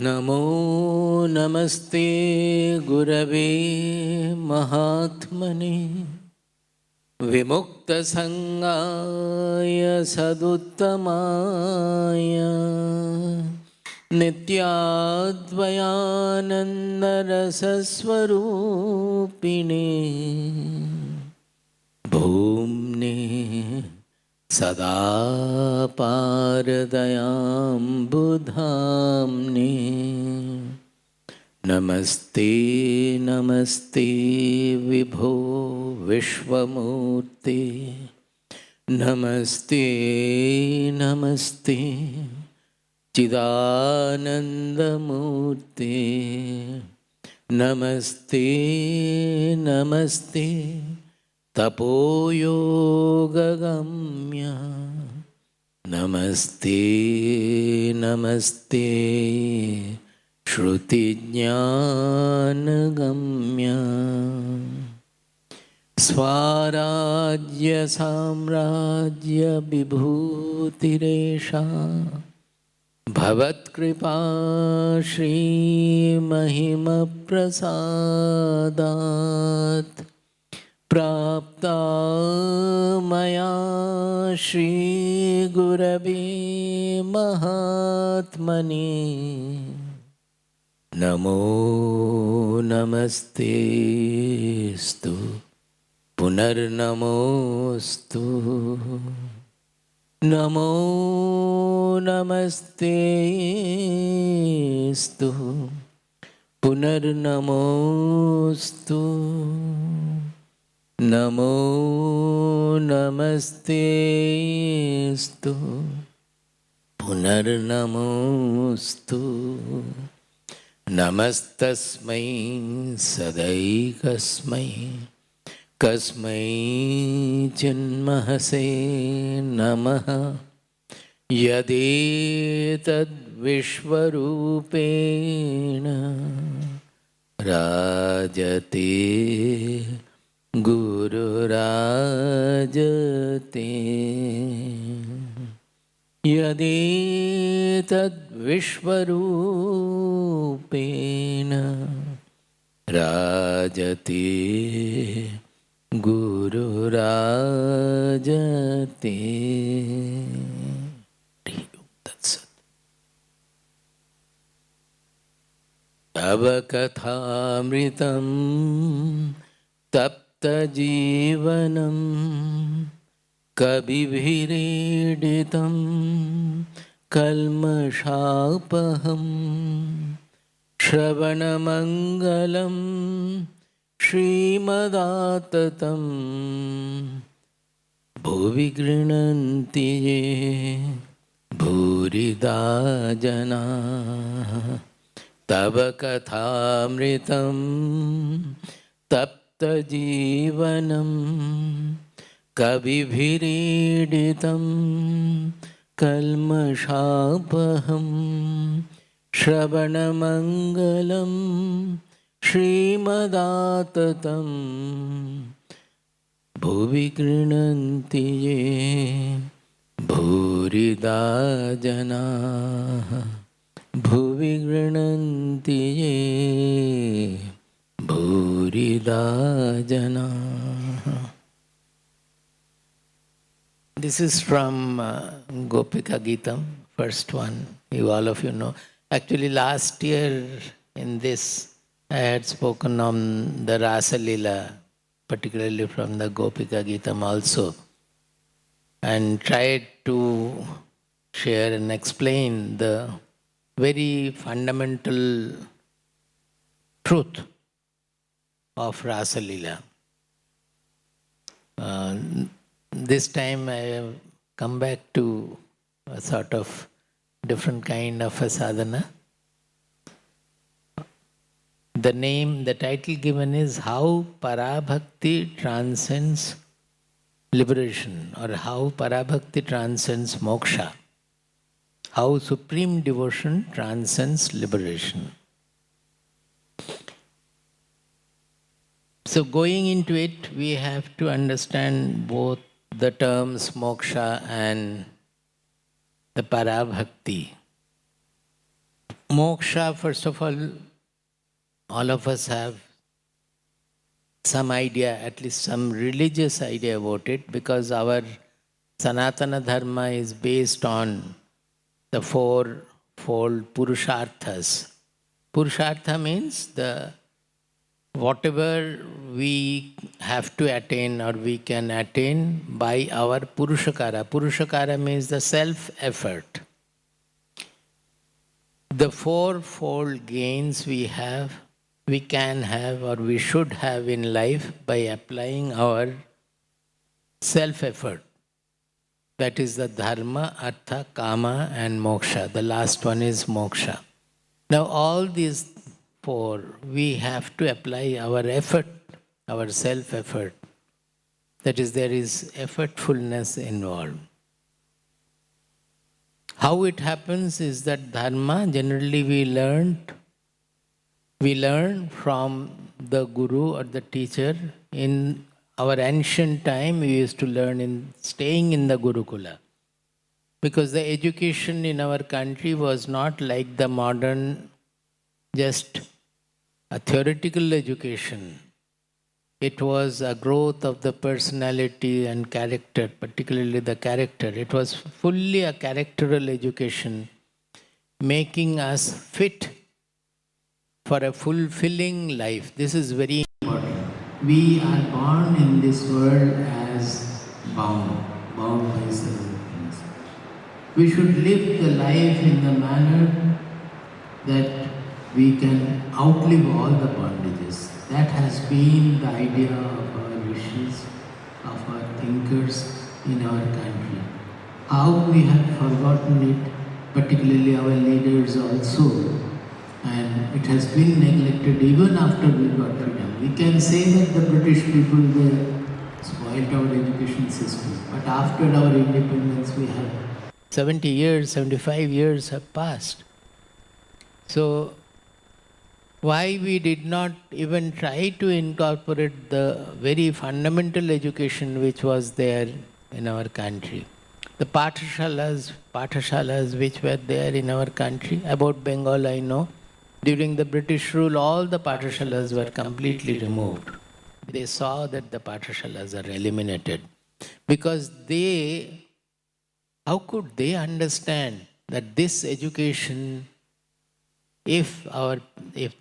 नमो नमस्ते गुरवे महात्मने विमुक्तसंगाय सदुत्तमाय नित्याद्वयानन्दरसस्वरूपिणे भूम्ने सदा पारदयाम्बुधाम्ने नमस्ते नमस्ते विभो विश्वमूर्ते नमस्ते नमस्ते चिदानन्दमूर्ते नमस्ते नमस्ते तपोयोगगम्य नमस्ते नमस्ते श्रुतिज्ञानगम्य स्वाराज्य साम्राज्य विभूतिरेषा भवत्कृपा श्रीमहिमप्रसादात् प्राप्ता मया श्रीगुरवे महात्मने नमो नमस्तेस्तु पुनर्नमोस्तु नमो नमस्तेस्तु पुनर्नमोस्तु नमो नमस्तेस्तु पुनर्नमोस्तु नमस्तस्मै सदैकस्मै कस्मै चिन्महसे नमः यदेतद्विश्वरूपेण राजते गुरुराजते यदेतद्विश्वरूपेण राजते गुरुराजते। तव कथामृतं तप्तजीवनं कविभिरीडितं कल्मषापहं श्रवणमङ्गलं श्रीमदाततं भुवि गृह्णन्ति ये भूरिदा जनाः तव कथामृतं तप्तजीवनं कविभिरीडितं कल्मषापहं श्रवणमङ्गलं श्रीमदाततं भुवि गृह्णन्ति ये भूरिदा जनाः भुवि गृह्णन्ति ये भूरिदा जनाः। This is from Gopika Gita, first one. You all of you know. Actually, last year in this, I had spoken on the Rasa Lila, particularly from the Gopika Gita also, and tried to share and explain the very fundamental truth of Rasa Lila. This time I have come back to a sort of different kind of a sadhana. The title given is How Parabhakti Transcends Liberation, or How Parabhakti Transcends Moksha. How Supreme Devotion Transcends Liberation. So going into it, we have to understand both the terms moksha and the parabhakti. Moksha, first of all of us have some idea, at least some religious idea about it, because our Sanatana Dharma is based on the fourfold Purusharthas. Purushartha means the whatever we have to attain or we can attain by our Purushakara. Purushakara means the self-effort. The fourfold gains we can have or we should have in life by applying our self-effort. That is the dharma, artha, kama and moksha. The last one is moksha. Now all these four, we have to apply our effort, our self-effort. That is, there is effortfulness involved. How it happens is that dharma, generally we learn from the guru or the teacher. In our ancient time, we used to learn in staying in the Gurukula. Because the education in our country was not like the modern, just a theoretical education. It was a growth of the personality and character, particularly the character. It was fully a characteral education, making us fit for a fulfilling life. This is very important. We are born in this world as bound by several things. We should live the life in the manner that we can outlive all the bondages. That has been the idea of our rishis, of our thinkers in our country. How we have forgotten it, particularly our leaders also, and it has been neglected even after we got freedom. We can say that the British people, they spoiled our education system, but after our independence we have 70 years, 75 years have passed. So why we did not even try to incorporate the very fundamental education which was there in our country. The pathashalas which were there in our country, about Bengal I know, during the British rule all the pathashalas were completely removed. They saw that the pathashalas are eliminated because how could they understand that this education, if the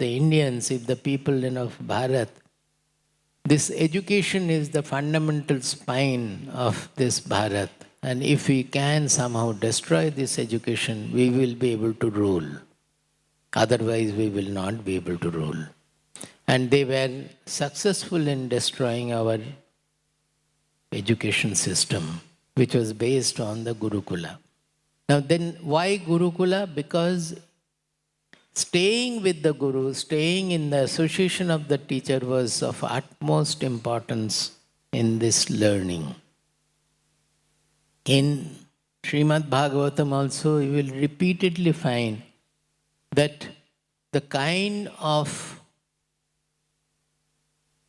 Indians, if the people of Bharat, this education is the fundamental spine of this Bharat, and if we can somehow destroy this education, we will be able to rule. Otherwise, we will not be able to rule. And they were successful in destroying our education system, which was based on the Gurukula. Now then, why Gurukula? Because staying with the Guru, staying in the association of the teacher was of utmost importance in this learning. In Srimad Bhagavatam also, you will repeatedly find that the kind of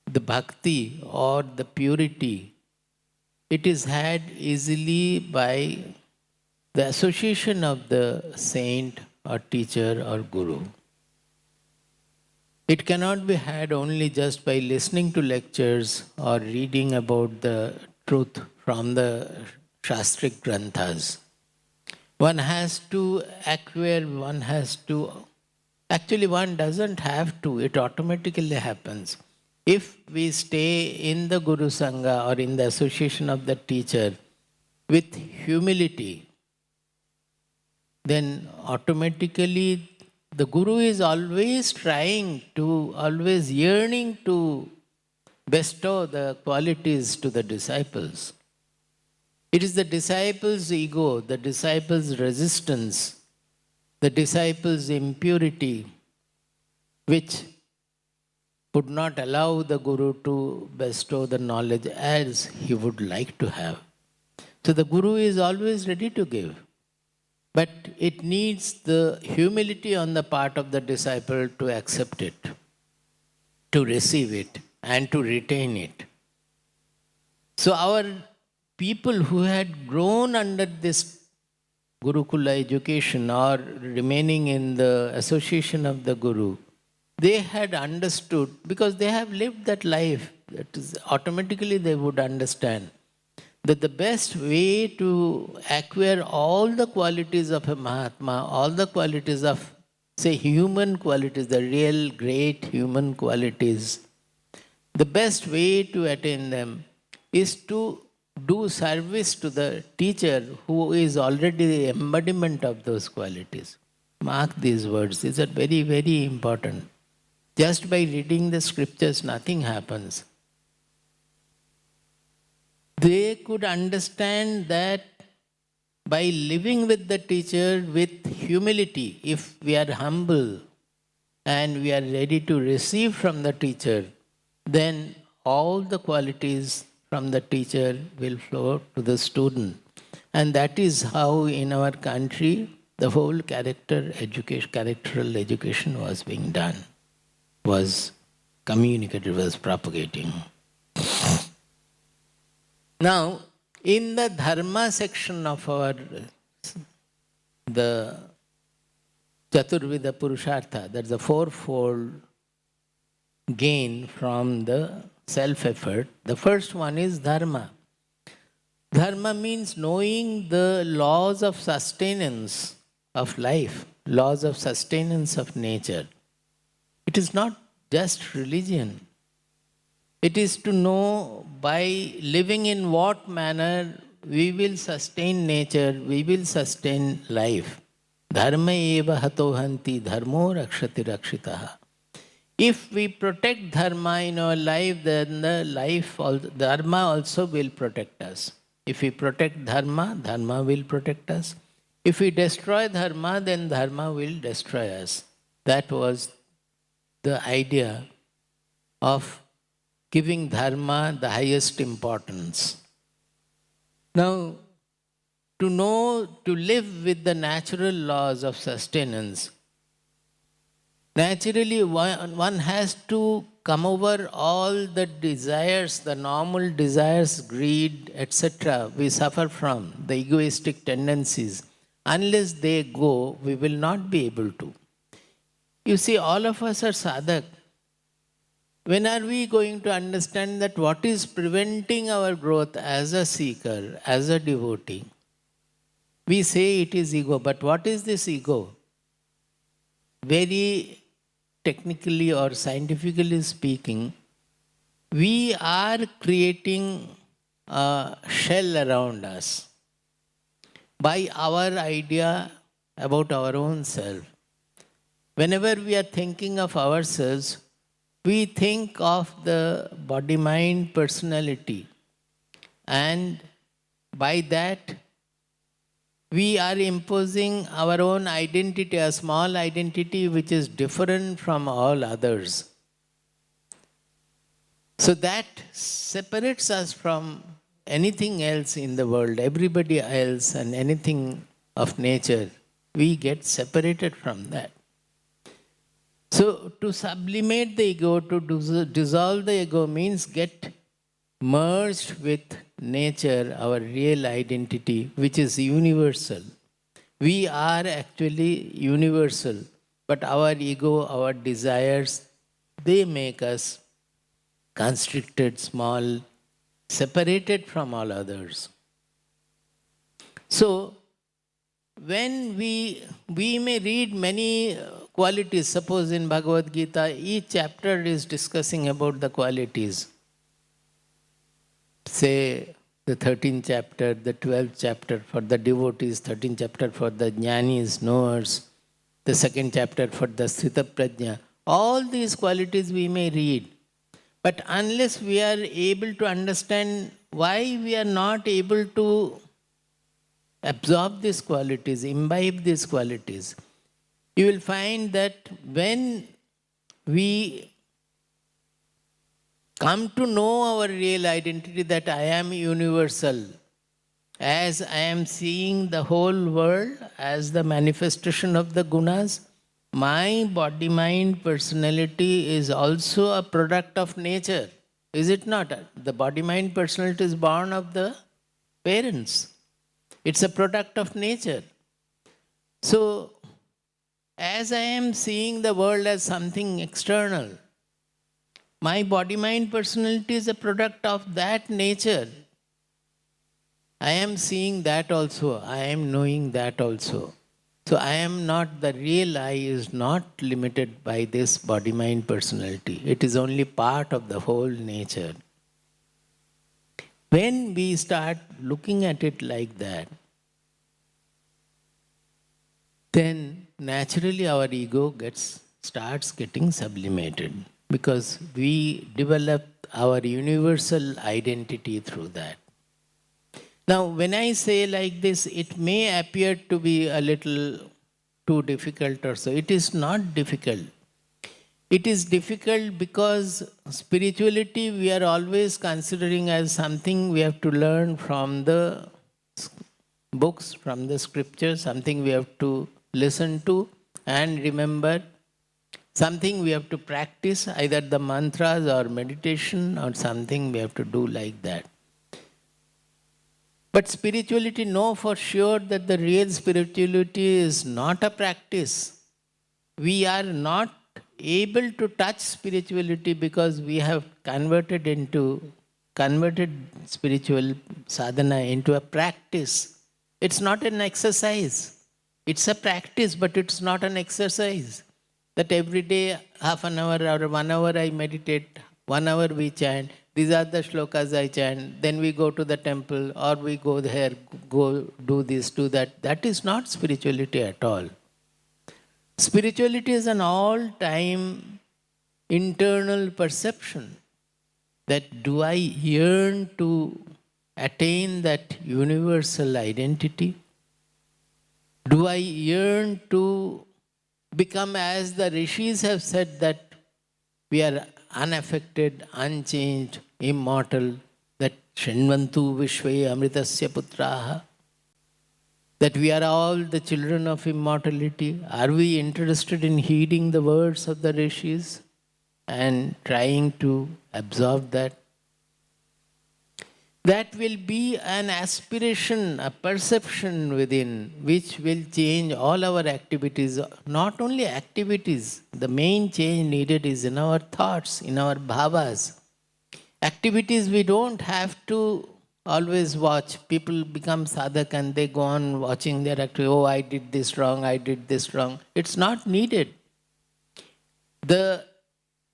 the bhakti or the purity, it is had easily by the association of the saint or teacher or guru. It cannot be had only just by listening to lectures or reading about the truth from the Shastric Granthas. One has to acquire, one doesn't have to, it automatically happens. If we stay in the Guru Sangha or in the association of the teacher with humility, then automatically the Guru is always always yearning to bestow the qualities to the disciples. It is the disciples' ego, the disciples' resistance, the disciples' impurity, which would not allow the Guru to bestow the knowledge as he would like to have. So the Guru is always ready to give. But it needs the humility on the part of the disciple to accept it, to receive it, and to retain it. So our people who had grown under this Gurukula education or remaining in the association of the Guru, they had understood, because they have lived that life, that is, automatically they would understand that the best way to acquire all the qualities of a Mahatma, all the qualities of, say, human qualities, the real great human qualities, the best way to attain them is to do service to the teacher who is already the embodiment of those qualities. Mark these words, these are very, very important. Just by reading the scriptures, nothing happens. They could understand that by living with the teacher with humility, if we are humble and we are ready to receive from the teacher, then all the qualities from the teacher will flow to the student. And that is how in our country the whole characteral education was being done, was communicated, was propagating. Now, in the dharma section of the Chaturvida Purushartha, that's the fourfold gain from the self-effort, the first one is dharma. Dharma means knowing the laws of sustenance of life, laws of sustenance of nature. It is not just religion. It is to know by living in what manner we will sustain nature, we will sustain life. Dharma eva hato hanti dharmo rakshati rakshitaha. If we protect dharma in our life, then dharma also will protect us. If we protect dharma, dharma will protect us. If we destroy dharma, then dharma will destroy us. That was the idea of giving dharma the highest importance. Now, to live with the natural laws of sustenance, naturally one has to come over all the desires, the normal desires, greed, etc. we suffer from, the egoistic tendencies. Unless they go, we will not be able to. You see, all of us are sadhak. When are we going to understand that what is preventing our growth as a seeker, as a devotee? We say it is ego, but what is this ego? Very technically or scientifically speaking, we are creating a shell around us by our idea about our own self. Whenever we are thinking of ourselves, we think of the body-mind personality, and by that we are imposing our own identity, a small identity which is different from all others. So that separates us from anything else in the world, everybody else and anything of nature. We get separated from that. So to sublimate the ego, to dissolve the ego means get merged with nature, our real identity, which is universal. We are actually universal, but our ego, our desires, they make us constricted, small, separated from all others. So, when we may read many qualities, suppose in Bhagavad Gita, each chapter is discussing about the qualities. Say, the 13th chapter, the 12th chapter for the devotees, 13th chapter for the jnanis, knowers, the 2nd chapter for the sthita prajna. All these qualities we may read. But unless we are able to understand why we are not able to absorb these qualities, imbibe these qualities, you will find that when we come to know our real identity, that I am universal, as I am seeing the whole world as the manifestation of the gunas, my body-mind personality is also a product of nature. Is it not? The body-mind personality is born of the parents. It's a product of nature. So, as I am seeing the world as something external, my body, mind, personality is a product of that nature. I am seeing that also. I am knowing that also. So I am not, the real I is not limited by this body, mind, personality. It is only part of the whole nature. When we start looking at it like that, then naturally our ego starts getting sublimated, because we develop our universal identity through that. Now, when I say like this, it may appear to be a little too difficult or so. It is not difficult. It is difficult because spirituality we are always considering as something we have to learn from the books, from the scriptures, something we have to listen to and remember, something we have to practice, either the mantras or meditation or something we have to do like that. But spirituality, know for sure that the real spirituality is not a practice. We are not able to touch spirituality because we have converted spiritual sadhana into a practice. It's not an exercise. It's a practice, but it's not an exercise. That every day, half an hour or 1 hour I meditate, 1 hour we chant, these are the shlokas I chant, then we go to the temple or we go there, go do this, do that. That is not spirituality at all. Spirituality is an all-time internal perception that do I yearn to attain that universal identity? Do I yearn to become, as the rishis have said, that we are unaffected, unchanged, immortal, that Shinvantu Vishve Amritasya Putraha, that we are all the children of immortality? Are we interested in heeding the words of the rishis and trying to absorb that? That will be an aspiration, a perception within, which will change all our activities. Not only activities, the main change needed is in our thoughts, in our bhavas. Activities we don't have to always watch. People become sadhak and they go on watching their activity. Oh, I did this wrong, I did this wrong. It's not needed.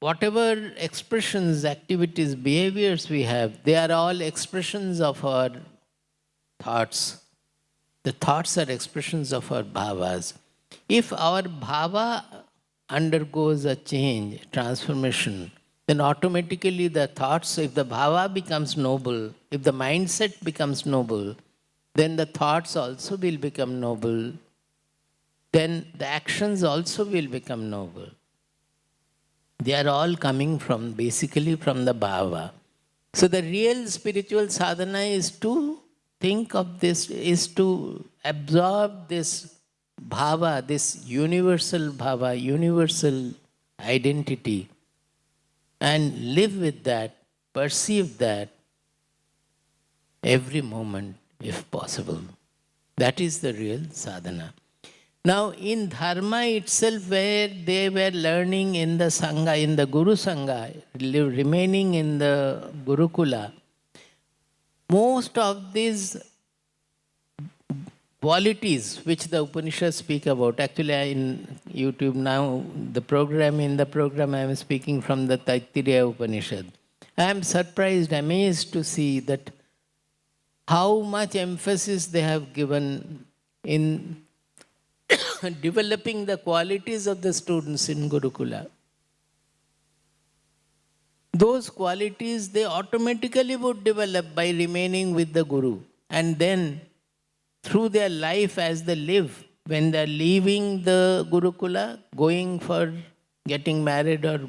Whatever expressions, activities, behaviors we have, they are all expressions of our thoughts. The thoughts are expressions of our bhavas. If our bhava undergoes a change, transformation, then automatically the thoughts, if the bhava becomes noble, if the mindset becomes noble, then the thoughts also will become noble. Then the actions also will become noble. They are all coming from, basically from the bhava. So the real spiritual sadhana is to think of this, is to absorb this bhava, this universal bhava, universal identity, and live with that, perceive that every moment if possible. That is the real sadhana. Now, in dharma itself, where they were learning in the Sangha, in the Guru Sangha, remaining in the Gurukula, most of these qualities which the Upanishads speak about, actually in YouTube now, in the program I am speaking from the Taittiriya Upanishad. I am surprised, amazed to see that how much emphasis they have given in developing the qualities of the students in Gurukula. Those qualities they automatically would develop by remaining with the Guru. And then through their life as they live, when they are leaving the Gurukula, going for getting married or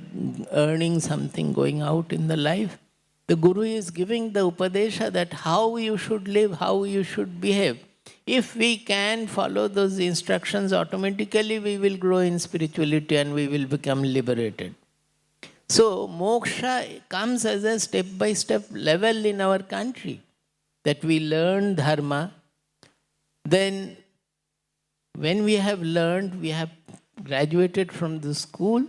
earning something, going out in the life, the Guru is giving the Upadesha that how you should live, how you should behave. If we can follow those instructions, automatically we will grow in spirituality and we will become liberated. So, moksha comes as a step-by-step level in our country, that we learn dharma, then when we have learned, we have graduated from the school,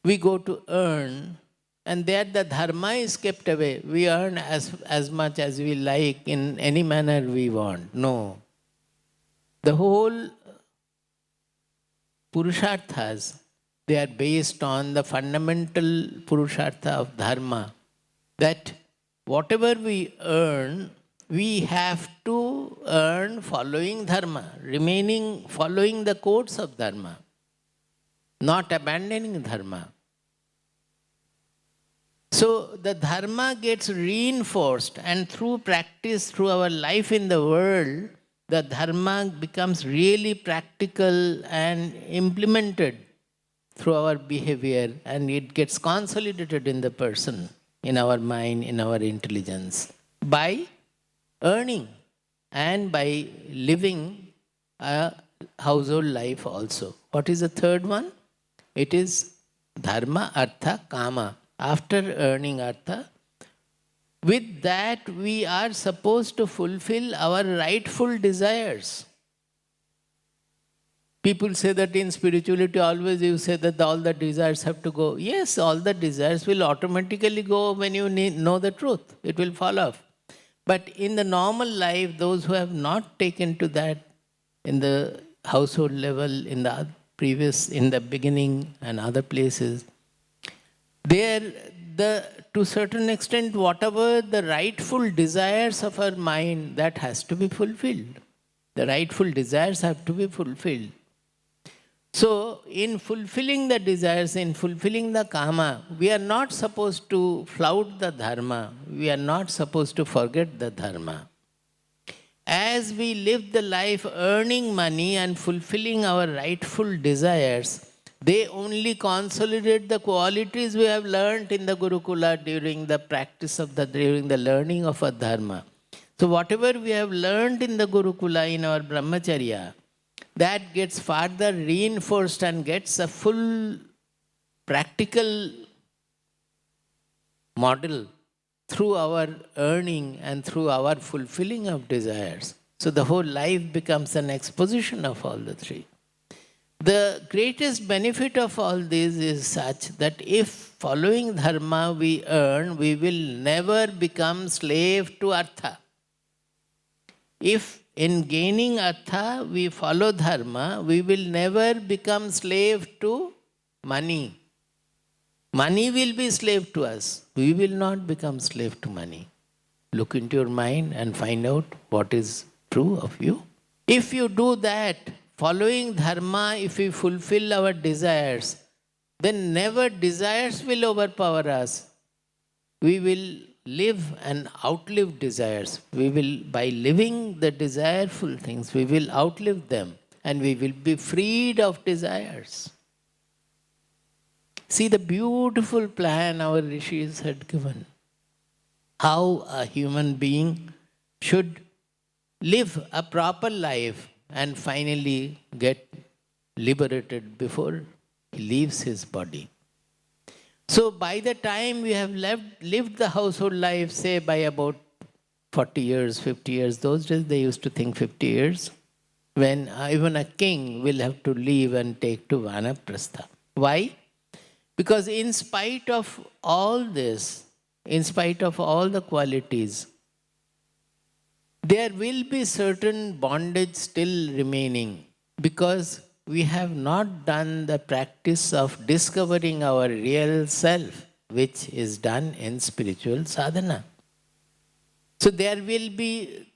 we go to earn, and there the dharma is kept away. We earn as much as we like in any manner we want. No. The whole purusharthas, they are based on the fundamental purushartha of dharma, that whatever we earn, we have to earn following dharma, following the codes of dharma, not abandoning dharma. So the dharma gets reinforced, and through practice, through our life in the world, the dharma becomes really practical and implemented through our behavior, and it gets consolidated in the person, in our mind, in our intelligence, by earning and by living a household life also. What is the third one? It is dharma, artha, kama. After earning artha, with that we are supposed to fulfill our rightful desires. People say that in spirituality always you say that all the desires have to go. Yes, all the desires will automatically go when you know the truth. It will fall off. But in the normal life, those who have not taken to that in the household level, in the beginning and other places, to a certain extent, whatever the rightful desires of our mind, that has to be fulfilled. The rightful desires have to be fulfilled. So, in fulfilling the desires, in fulfilling the kama, we are not supposed to flout the dharma. We are not supposed to forget the dharma. As we live the life earning money and fulfilling our rightful desires, they only consolidate the qualities we have learned in the Gurukula during the practice of during the learning of a dharma. So whatever we have learned in the Gurukula, in our brahmacharya, that gets further reinforced and gets a full practical model through our earning and through our fulfilling of desires. So the whole life becomes an exposition of all the three. The greatest benefit of all this is such that if following dharma we earn, we will never become slave to artha. If in gaining artha we follow dharma, we will never become slave to money. Money will be slave to us. We will not become slave to money. Look into your mind and find out what is true of you. If you do that, following dharma, if we fulfill our desires, then never desires will overpower us. We will live and outlive desires. We will, by living the desireful things, we will outlive them and we will be freed of desires. See the beautiful plan our rishis had given. How a human being should live a proper life and finally get liberated before he leaves his body. So by the time we have lived the household life, say by about 40 years, 50 years, those days they used to think 50 years, when even a king will have to leave and take to vanaprastha. Why? Because in spite of all this, in spite of all the qualities, there will be certain bondage still remaining, because we have not done the practice of discovering our real self, which is done in spiritual sadhana. So there will be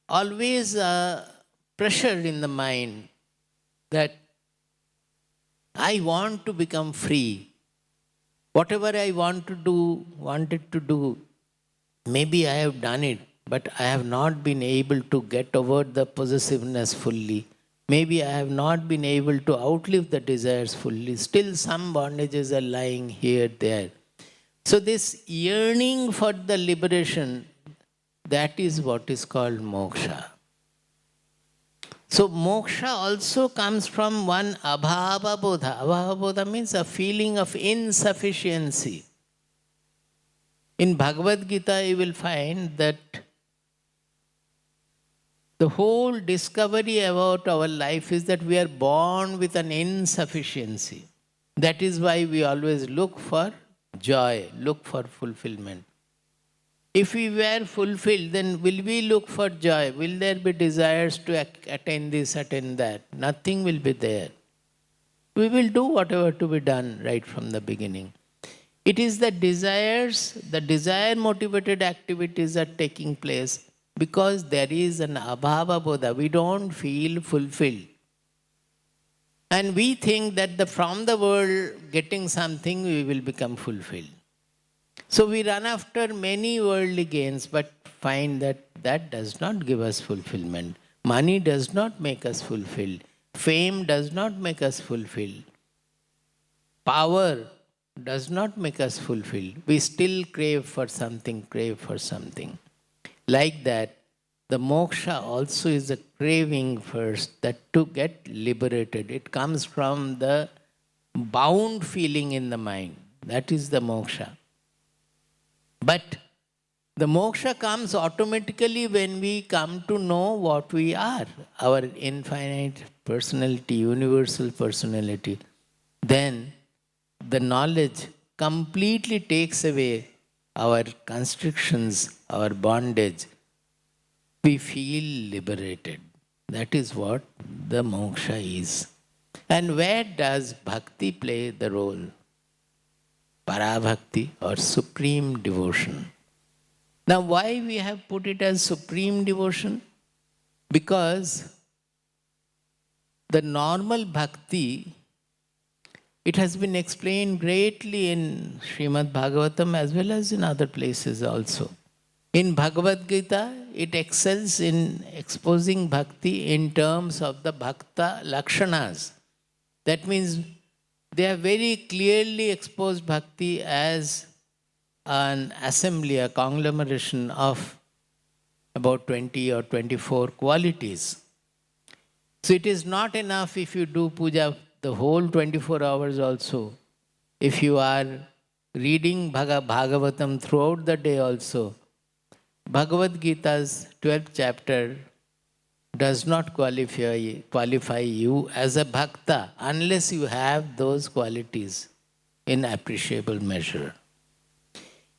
always a pressure in the mind that I want to become free. Whatever I wanted to do, maybe I have done it, but I have not been able to get over the possessiveness fully. Maybe I have not been able to outlive the desires fully. Still some bondages are lying here, there. So this yearning for the liberation, that is what is called moksha. So moksha also comes from one abhava bodha. Abhava bodha means a feeling of insufficiency. In Bhagavad Gita, you will find that The whole discovery about our life is that we are born with an insufficiency. That is why we always look for joy, look for fulfillment. If we were fulfilled, then will we look for joy? Will there be desires to attain this, attain that? Nothing will be there. We will do whatever to be done right from the beginning. It is the desires, the desire-motivated activities are taking place because there is an abhava bodha. We don't feel fulfilled. And we think that from the world getting something, we will become fulfilled. So we run after many worldly gains, but find that that does not give us fulfillment. Money does not make us fulfilled. Fame does not make us fulfilled. Power does not make us fulfilled. We still crave for something, crave for something. Like that, the moksha also is a craving first, that to get liberated. It comes from the bound feeling in the mind. That is the moksha. But the moksha comes automatically when we come to know what we are, our infinite personality, universal personality. Then the knowledge completely takes away our constrictions, our bondage. We feel liberated. That is what the moksha is. And where does bhakti play the role? Parabhakti or supreme devotion. Now why we have put it as supreme devotion? Because the normal bhakti, it has been explained greatly in Srimad Bhagavatam as well as in other places also. In Bhagavad Gita, it excels in exposing bhakti in terms of the bhakta lakshanas. That means they have very clearly exposed bhakti as an assembly, a conglomeration of about 20 or 24 qualities. So it is not enough if you do puja the whole 24 hours also. If you are reading Bhagavatam throughout the day also, Bhagavad Gita's 12th chapter does not qualify you as a bhakta unless you have those qualities in appreciable measure.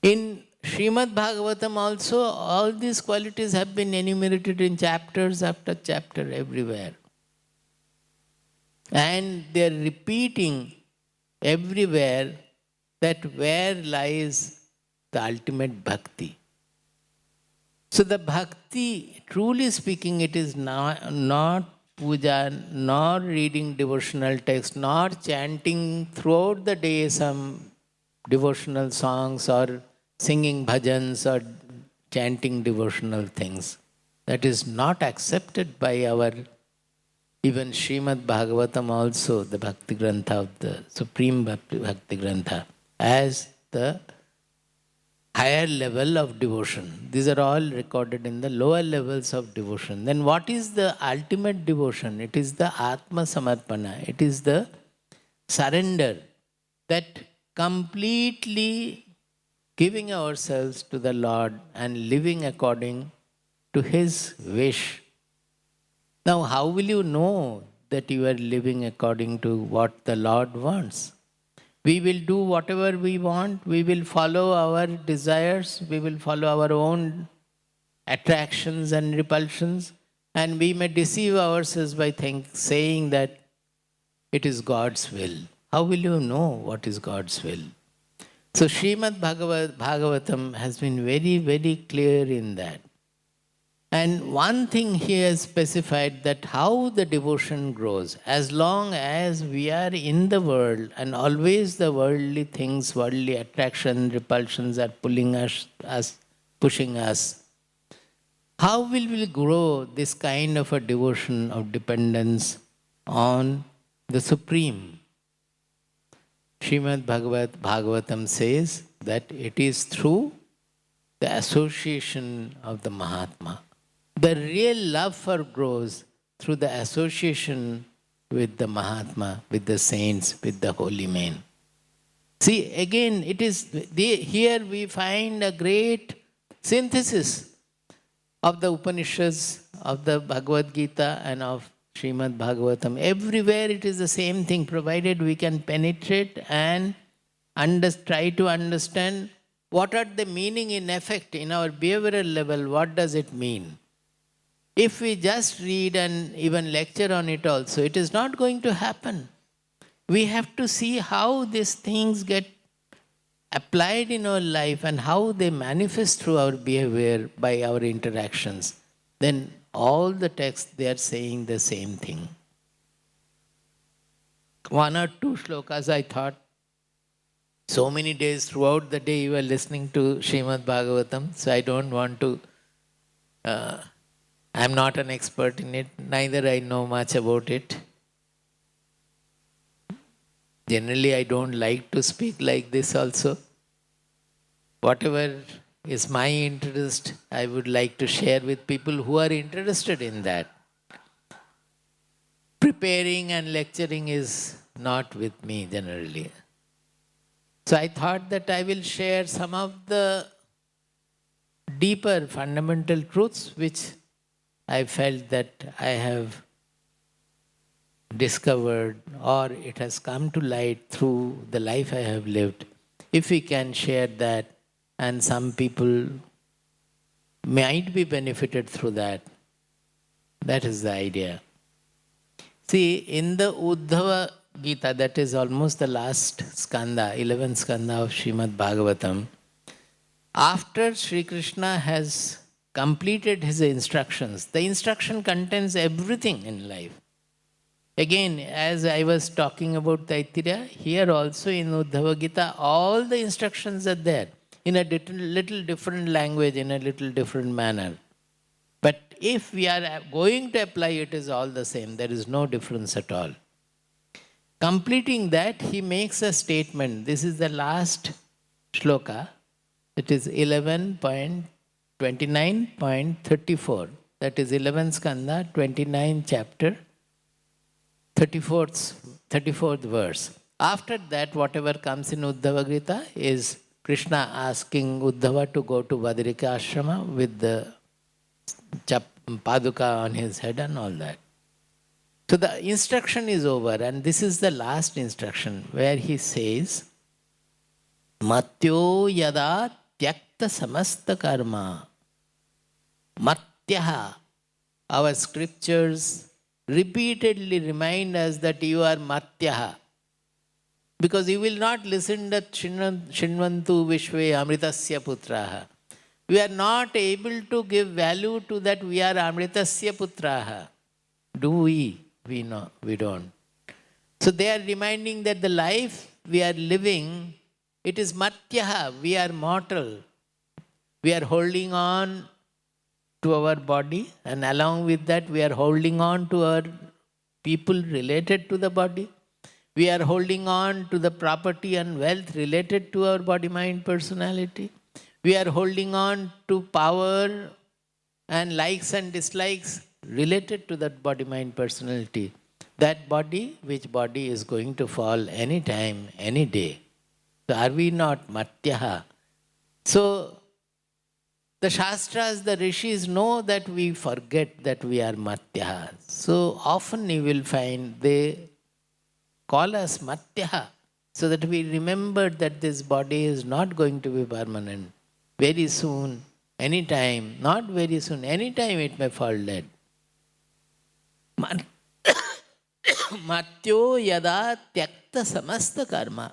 In Srimad Bhagavatam also, all these qualities have been enumerated in chapters after chapter everywhere. And they are repeating everywhere that where lies the ultimate bhakti. So the bhakti, truly speaking, it is not puja, nor reading devotional text, nor chanting throughout the day some devotional songs or singing bhajans or chanting devotional things. That is not accepted by our, even Srimad Bhagavatam also, the Bhakti Grantha of the Supreme Bhakti Grantha, as the higher level of devotion. These are all recorded in the lower levels of devotion. Then what is the ultimate devotion? It is the Atma Samarpana. It is the surrender, that completely giving ourselves to the Lord and living according to His wish. Now, how will you know that you are living according to what the Lord wants? We will do whatever we want. We will follow our desires. We will follow our own attractions and repulsions. And we may deceive ourselves by saying that it is God's will. How will you know what is God's will? So Srimad Bhagavatam has been very, very clear in that. And one thing he has specified, that how the devotion grows. As long as we are in the world and always the worldly things, worldly attraction, repulsions are pulling us, pushing us, how will we grow this kind of a devotion of dependence on the Supreme? Srimad Bhagavatam says that it is through the association of the Mahatma. The real love for grows through the association with the Mahatma, with the saints, with the holy men. See, again, it is here we find a great synthesis of the Upanishads, of the Bhagavad Gita and of Srimad Bhagavatam. Everywhere it is the same thing, provided we can penetrate and try to understand what are the meaning in effect in our behavioral level, what does it mean. If we just read and even lecture on it also, it is not going to happen. We have to see how these things get applied in our life and how they manifest through our behavior by our interactions. Then all the texts, they are saying the same thing. One or two shlokas I thought, so many days throughout the day you are listening to Srimad Bhagavatam, so I don't want to, I'm not an expert in it, neither I know much about it. Generally, I don't like to speak like this also. Whatever is my interest, I would like to share with people who are interested in that. Preparing and lecturing is not with me generally. So I thought that I will share some of the deeper fundamental truths which I felt that I have discovered or it has come to light through the life I have lived. If we can share that and some people might be benefited through that, that is the idea. See, in the Uddhava Gita, that is almost the last skanda, 11th skanda of Srimad Bhagavatam, after Sri Krishna has completed his instructions, the instruction contains everything in life. Again, as I was talking about Taittiriya, here also in Uddhava Gita, all the instructions are there in a little different language, in a little different manner. But if we are going to apply, it is all the same. There is no difference at all. Completing that, he makes a statement. This is the last shloka. It is 11.29.34. That is 11th skanda, 29th chapter, 34th verse. After that, whatever comes in Uddhava Gita is Krishna asking Uddhava to go to Badarika ashrama with the paduka on his head and all that. So the instruction is over, and this is the last instruction where he says, Matyo yada tyakta samasta karma. Matyaha. Our scriptures repeatedly remind us that you are Matyaha. Because you will not listen that Shinvantu Vishve Amritasya Putraha. We are not able to give value to that we are Amritasya Putraha. Do we? We know, we don't. So they are reminding that the life we are living, it is Matyaha, we are mortal. We are holding on to our body, and along with that we are holding on to our people related to the body. We are holding on to the property and wealth related to our body, mind, personality. We are holding on to power and likes and dislikes related to that body, mind, personality. That body, which body is going to fall any time, any day. So are we not Matyaha? So the Shastras, the Rishis know that we forget that we are Matyaha. So often you will find they call us Matyaha so that we remember that this body is not going to be permanent. Very soon, anytime, not very soon, anytime it may fall dead. Matyo yada tyakta samasta karma.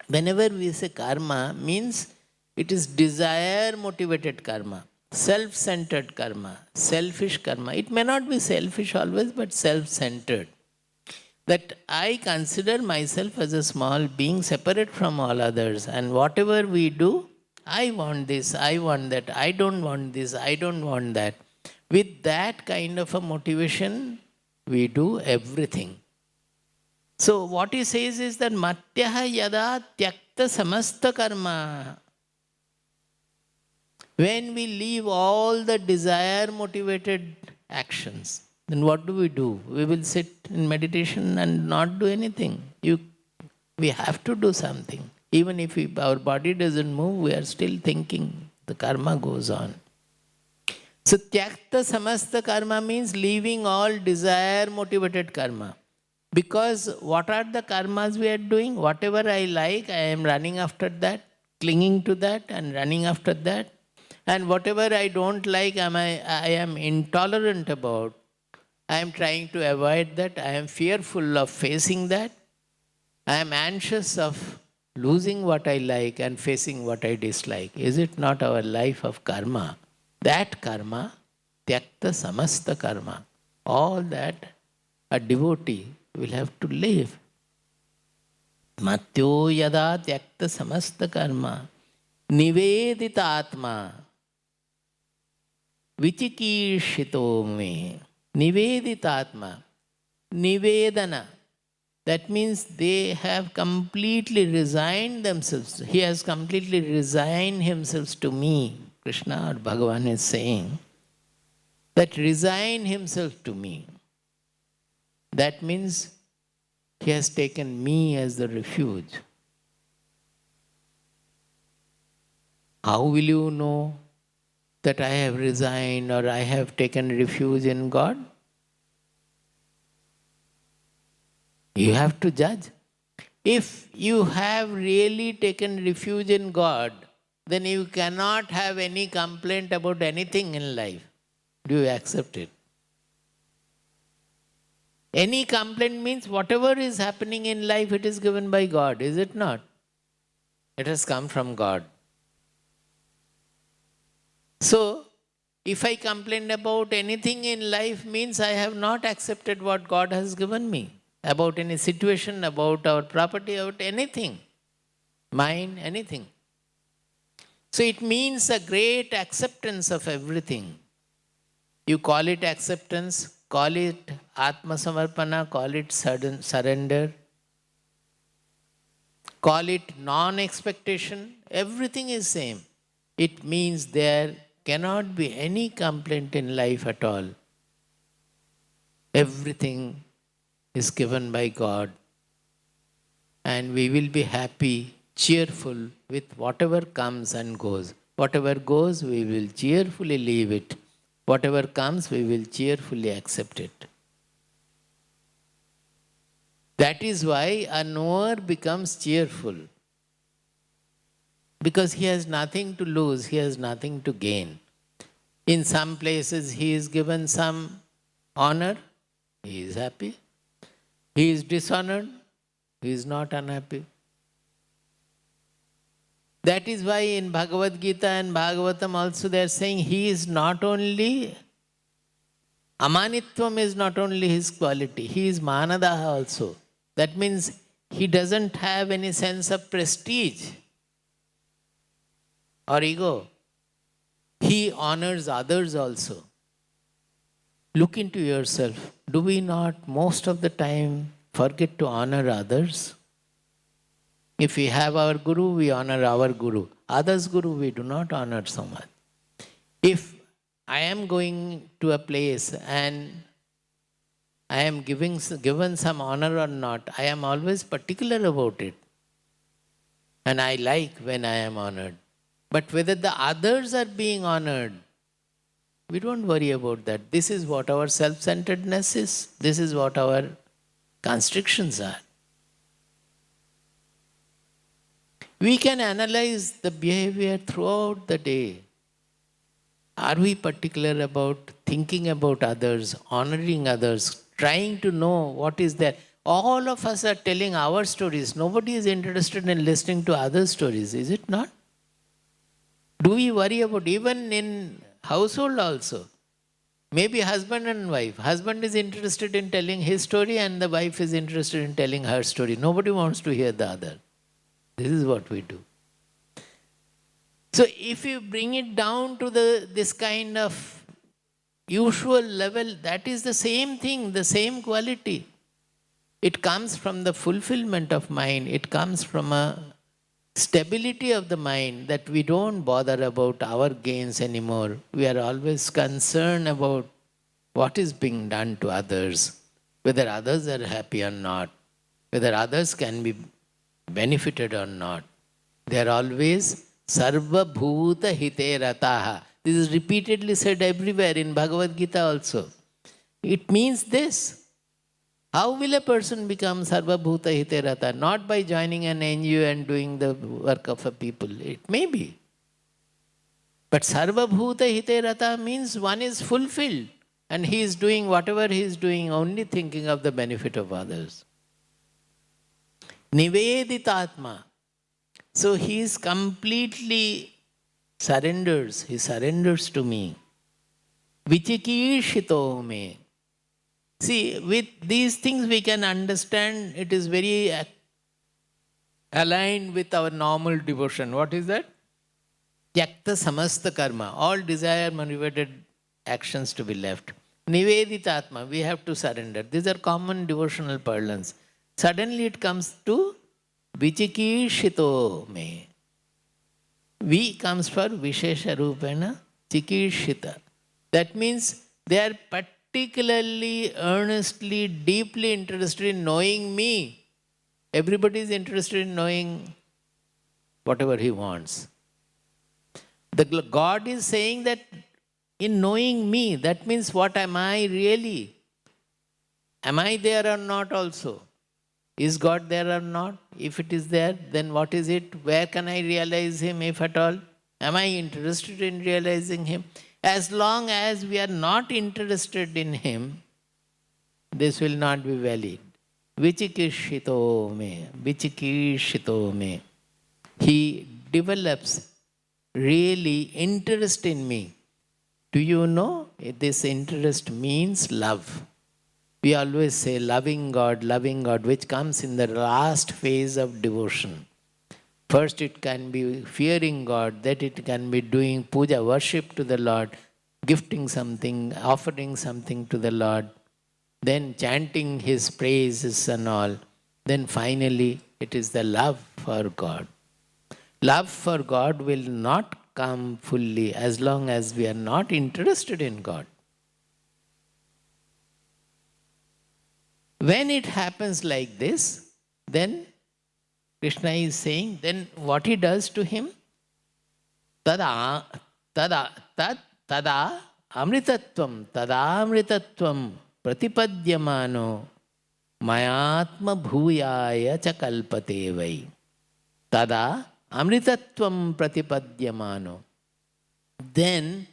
Whenever we say karma, means it is desire motivated karma, self-centered karma, selfish karma. It may not be selfish always, but self-centered. That I consider myself as a small being separate from all others, and whatever we do, I want this, I want that, I don't want this, I don't want that. With that kind of a motivation, we do everything. So what he says is that Matyaha yada tyakta samasta karma. When we leave all the desire motivated actions, then what do? We will sit in meditation and not do anything. We have to do something. Even if our body doesn't move, we are still thinking. The karma goes on. So tyakta samasta karma means leaving all desire motivated karma. Because what are the karmas we are doing? Whatever I like, I am running after that, clinging to that and running after that. And whatever I don't like, I am intolerant about, I am trying to avoid that. I am fearful of facing that. I am anxious of losing what I like and facing what I dislike. Is it not our life of karma? That karma, tyakta samasta karma, all that a devotee will have to live. Matyo yada tyakta samasta karma, nivedita atma, vichikishito me. Nivedita atma, nivedana. That means they have completely resigned themselves. He has completely resigned himself to me. Krishna or Bhagavan is saying that resign himself to me. That means he has taken me as the refuge. How will you know that I have resigned or I have taken refuge in God? You have to judge. If you have really taken refuge in God, then you cannot have any complaint about anything in life. Do you accept it? Any complaint means whatever is happening in life, it is given by God, is it not? It has come from God. So, if I complain about anything in life means I have not accepted what God has given me. About any situation, about our property, about anything. Mine, anything. So it means a great acceptance of everything. You call it acceptance, call it Atma Samarpana, call it surrender, call it non-expectation, everything is same. It means there cannot be any complaint in life at all. Everything is given by God. And we will be happy, cheerful with whatever comes and goes. Whatever goes, we will cheerfully leave it. Whatever comes, we will cheerfully accept it. That is why a knower becomes cheerful. Because he has nothing to lose, he has nothing to gain. In some places, he is given some honor, he is happy. He is dishonored, he is not unhappy. That is why in Bhagavad Gita and Bhagavatam also they are saying he is not only, amanitvam is not only his quality, he is manadaha also. That means he doesn't have any sense of prestige or ego. He honors others also. Look into yourself. Do we not most of the time forget to honor others? If we have our guru, we honor our guru. Others' guru, we do not honor so much. If I am going to a place and I am given some honor or not, I am always particular about it. And I like when I am honored. But whether the others are being honored, we don't worry about that. This is what our self-centeredness is. This is what our constrictions are. We can analyze the behavior throughout the day. Are we particular about thinking about others, honoring others, trying to know what is there? All of us are telling our stories. Nobody is interested in listening to other stories, is it not? Do we worry about, even in household also? Maybe husband and wife. Husband is interested in telling his story and the wife is interested in telling her story. Nobody wants to hear the other. This is what we do. So if you bring it down to this kind of usual level, that is the same thing, the same quality. It comes from the fulfillment of mind. It comes from a stability of the mind that we don't bother about our gains anymore. We are always concerned about what is being done to others, whether others are happy or not, whether others can be benefited or not. They are always sarva bhuta hite rataha. This is repeatedly said everywhere in Bhagavad Gita also. It means this. How will a person become Sarva Bhuta Hite Rata? Not by joining an NGO and doing the work of a people. It may be. But Sarva Bhuta Hite Rata means one is fulfilled and he is doing whatever he is doing, only thinking of the benefit of others. Niveditatma. So he is completely surrenders. He surrenders to me. Vichikishito me. See, with these things we can understand it is very aligned with our normal devotion. What is that? Tyakta samasta karma. All desire motivated actions to be left. Niveditatma. We have to surrender. These are common devotional parlance. Suddenly it comes to vichikishito me. V comes for Vishesha Rupena Chikishita. That means they are particularly, earnestly, deeply interested in knowing me. Everybody is interested in knowing whatever he wants. The God is saying that in knowing me, that means what am I really? Am I there or not also? Is God there or not? If it is there, then what is it? Where can I realize Him, if at all? Am I interested in realizing Him? As long as we are not interested in Him, this will not be valid. Vichikishito me, vichikishito me. He develops really interest in me. Do you know this interest means love? We always say loving God, which comes in the last phase of devotion. First it can be fearing God, then it can be doing puja, worship to the Lord, gifting something, offering something to the Lord, then chanting His praises and all. Then finally it is the love for God. Love for God will not come fully as long as we are not interested in God. When it happens like this, then Krishna is saying, then what he does to him? Tada amritatvam pratipadyamano mayatma bhuyaya cha kalpate vai. Tada amritatvam pratipadyamano. Then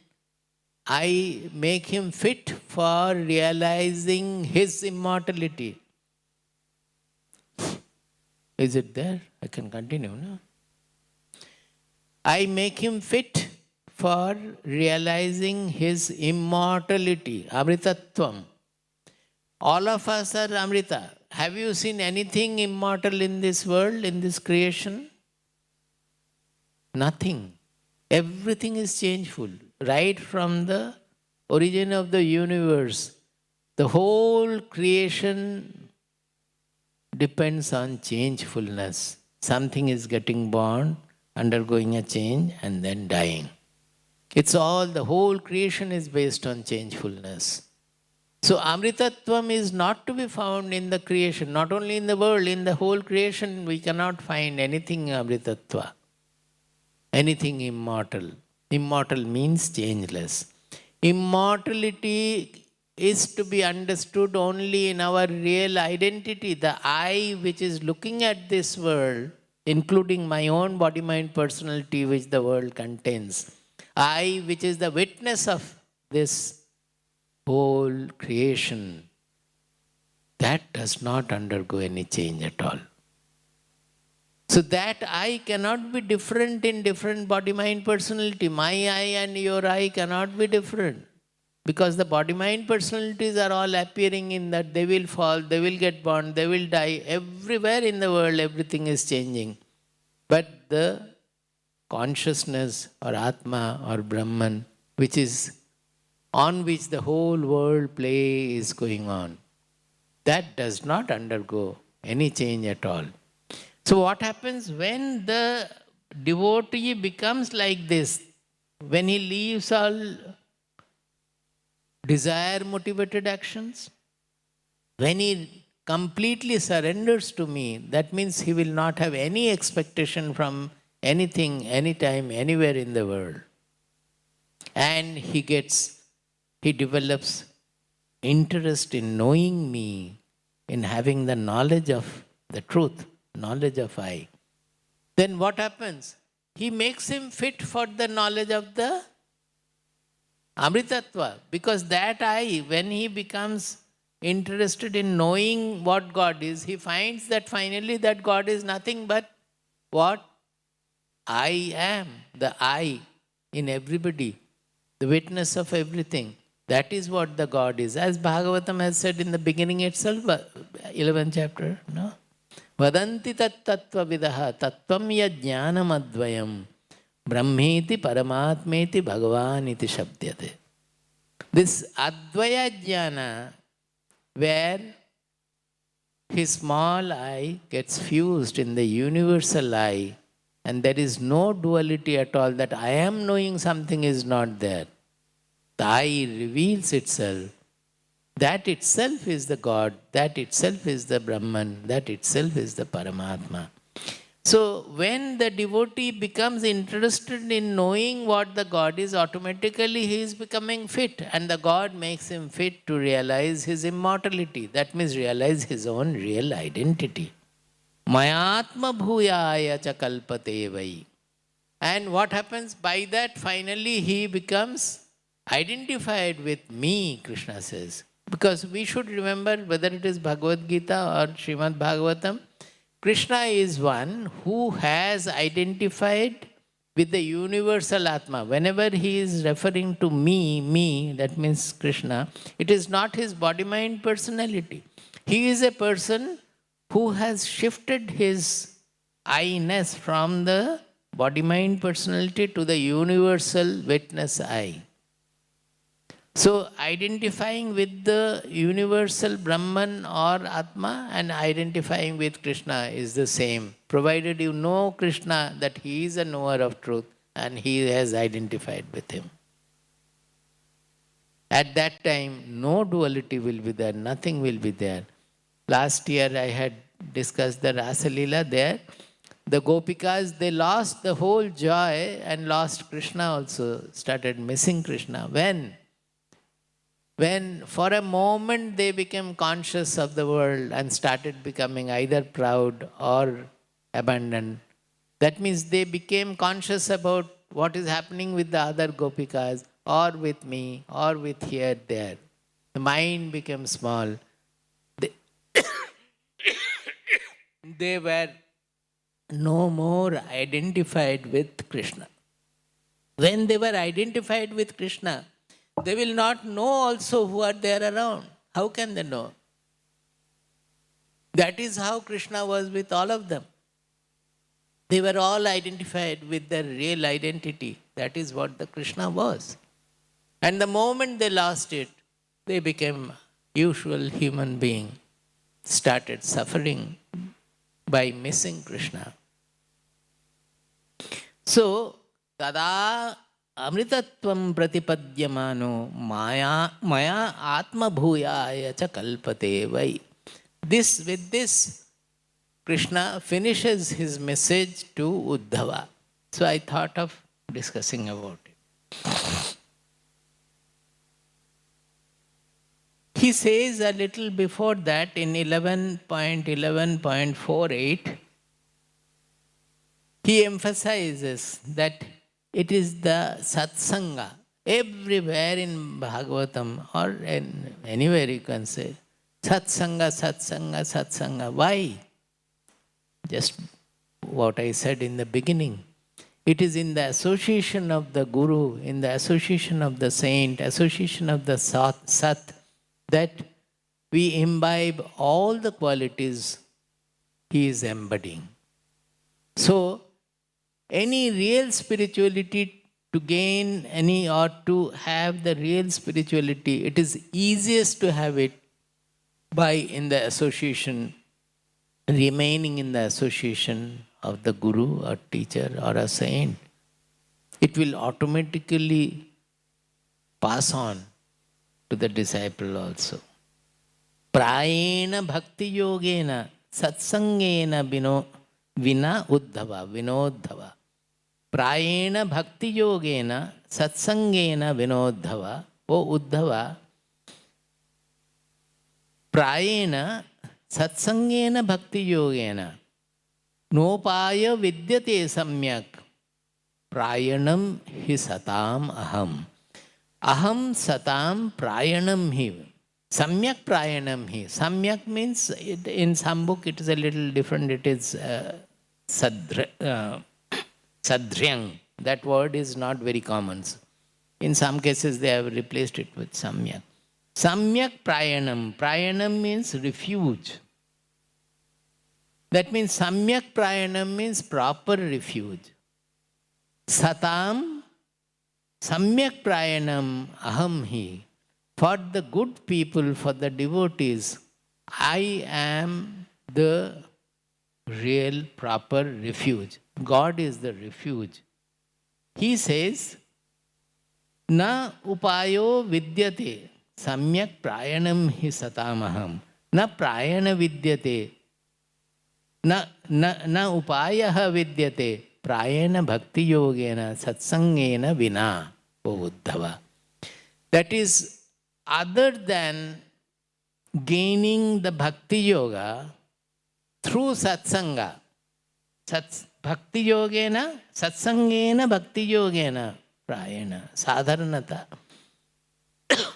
I make him fit for realizing his immortality. Is it there? I can continue, no? I make him fit for realizing his immortality, amritatvam. All of us are amrita. Have you seen anything immortal in this world, in this creation? Nothing. Everything is changeful. Right from the origin of the universe, the whole creation depends on changefulness. Something is getting born, undergoing a change, and then dying. It's all, the whole creation is based on changefulness. So amritatvam is not to be found in the creation, not only in the world, in the whole creation we cannot find anything amritatva, anything immortal. Immortal means changeless. Immortality is to be understood only in our real identity. The I which is looking at this world, including my own body, mind, personality which the world contains. I which is the witness of this whole creation, that does not undergo any change at all. So that I cannot be different in different body, mind, personality. My I and your I cannot be different. Because the body, mind, personalities are all appearing in that they will fall, they will get born, they will die. Everywhere in the world, everything is changing. But the consciousness or Atma or Brahman, which is on which the whole world play is going on, that does not undergo any change at all. So what happens when the devotee becomes like this, when he leaves all desire-motivated actions, when he completely surrenders to me, that means he will not have any expectation from anything, anytime, anywhere in the world. and he develops interest in knowing me, in having the knowledge of the truth, knowledge of I. Then what happens? He makes him fit for the knowledge of the Amritatva, because that I, when he becomes interested in knowing what God is, he finds that finally that God is nothing but what? I am, the I in everybody, the witness of everything. That is what the God is. As Bhagavatam has said in the beginning itself, 11th chapter, no? Vadanti tat tattva vidaha tattvam ya jnanam advayam brahmeti paramatmeti bhagavan iti shabdyate. This advaya jnana, where his small I gets fused in the universal I, and there is no duality at all, that I am knowing something is not there. The I reveals itself. That itself is the God, that itself is the Brahman, that itself is the Paramatma. So when the devotee becomes interested in knowing what the God is, automatically he is becoming fit, and the God makes him fit to realize his immortality. That means realize his own real identity. Mayatma bhuyaya cha kalpate vai. And what happens? By that, finally he becomes identified with me, Krishna says. Because we should remember, whether it is Bhagavad Gita or Srimad Bhagavatam, Krishna is one who has identified with the universal Atma. Whenever he is referring to me, that means Krishna, it is not his body-mind personality. He is a person who has shifted his I-ness from the body-mind personality to the universal witness I. So identifying with the universal Brahman or Atma and identifying with Krishna is the same, provided you know Krishna, that he is a knower of truth and he has identified with him. At that time, no duality will be there, nothing will be there. Last year I had discussed the Rasa Leela there. The Gopikas, they lost the whole joy and lost Krishna also, started missing Krishna. When for a moment they became conscious of the world and started becoming either proud or abandoned. That means they became conscious about what is happening with the other Gopikas or with me or with here, there. The mind became small. They were no more identified with Krishna. When they were identified with Krishna, they will not know also who are there around. How can they know? That is how Krishna was with all of them. They were all identified with their real identity. That is what the Krishna was. And the moment they lost it, they became usual human being, started suffering by missing Krishna. So, tada amritatvam pratipadyamano maya atma bhuyaya cha kalpate vai. With this, Krishna finishes his message to Uddhava. So I thought of discussing about it. He says a little before that in 11.11.48, he emphasizes that it is the Satsanga. Everywhere in Bhagavatam or anywhere you can say, Satsanga, Satsanga, Satsanga. Why? Just what I said in the beginning. It is in the association of the Guru, in the association of the saint, association of the Sat, that we imbibe all the qualities he is embodying. So, any real spirituality, to gain any or to have the real spirituality, it is easiest to have it by in the association, remaining in the association of the Guru or teacher or a saint. It will automatically pass on to the disciple also. Prayena bhakti yogena satsangena vina uddhava, vinodhava. prayena bhakti yogena satsangena vinodhava. O Uddhava, prayena satsangena bhakti yogena nopaya vidyate samyak prayanam hi satam aham. Aham satam prayanam hi. Samyak prayanam hi. Samyak means, in some book it is a little different. It is sadhyang. That word is not very common. In some cases they have replaced it with samyak. Samyak prayanam. Prayanam means refuge. That means samyak prayanam means proper refuge. Satam samyak prayanam aham hi. For the good people, for the devotees, I am the real proper refuge. God is the refuge. He says, na upayo vidyate samyak prayanam hi satamaham. Na prayana vidyate. Na upayaha vidyate prayana bhakti yogena satsangena vina. O Uddhava. That is, other than gaining the bhakti yoga through satsanga. Bhakti yogena, satsangena bhakti yogena prayana. Sadharanata.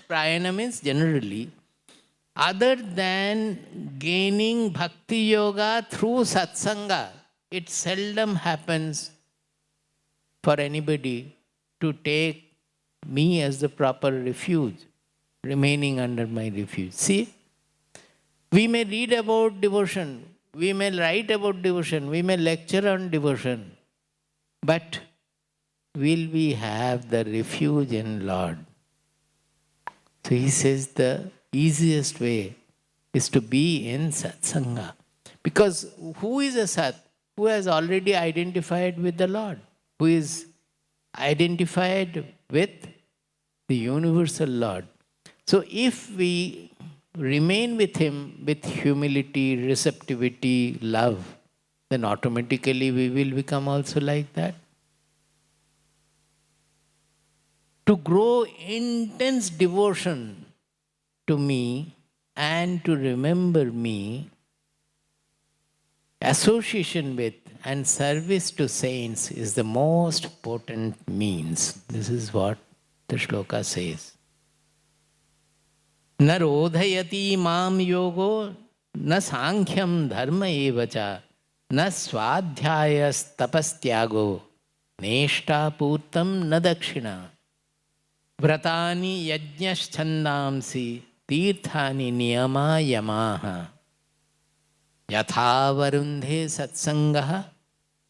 Prayana means generally. Other than gaining bhakti yoga through satsanga, it seldom happens for anybody to take me as the proper refuge, remaining under my refuge. See, we may read about devotion, we may write about devotion, we may lecture on devotion, but will we have the refuge in Lord? So he says the easiest way is to be in satsanga. Because who is a sat? Who has already identified with the Lord? Who is identified with the universal Lord? So if we remain with Him with humility, receptivity, love, then automatically we will become also like that. To grow intense devotion to me and to remember me, association with and service to saints is the most potent means. This is what the shloka says. Na rodhayati mam yogo na sankhya dharma evacha na swadhyayas tapastyago neshta purtam na dakshina vratani yajnash chandamsi tirthani niyama yamaha yatha varundhe satsangaha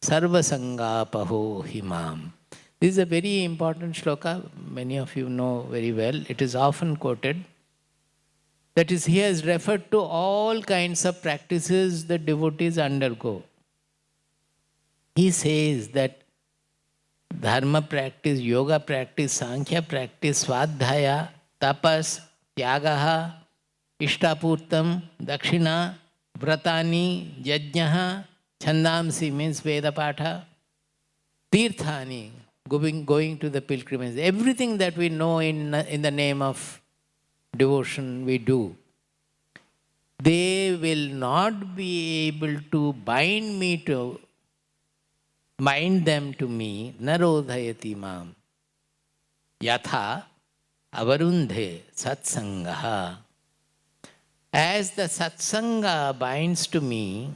sarvasangapaho himam. This is a very important shloka. Many of you know very well. It is often quoted. That is, he has referred to all kinds of practices that devotees undergo. He says that dharma practice, yoga practice, sankhya practice, swadhyaya, tapas, tyagaha, ishtapurtam, dakshina, vratani, yajnaha, chandamsi means Veda Patha, tirthani, going to the pilgrimage. Everything that we know in the name of devotion we do. They will not be able to bind them to me, narodhayati mam. Yatha avarundhe satsangaha. As the satsanga binds to me,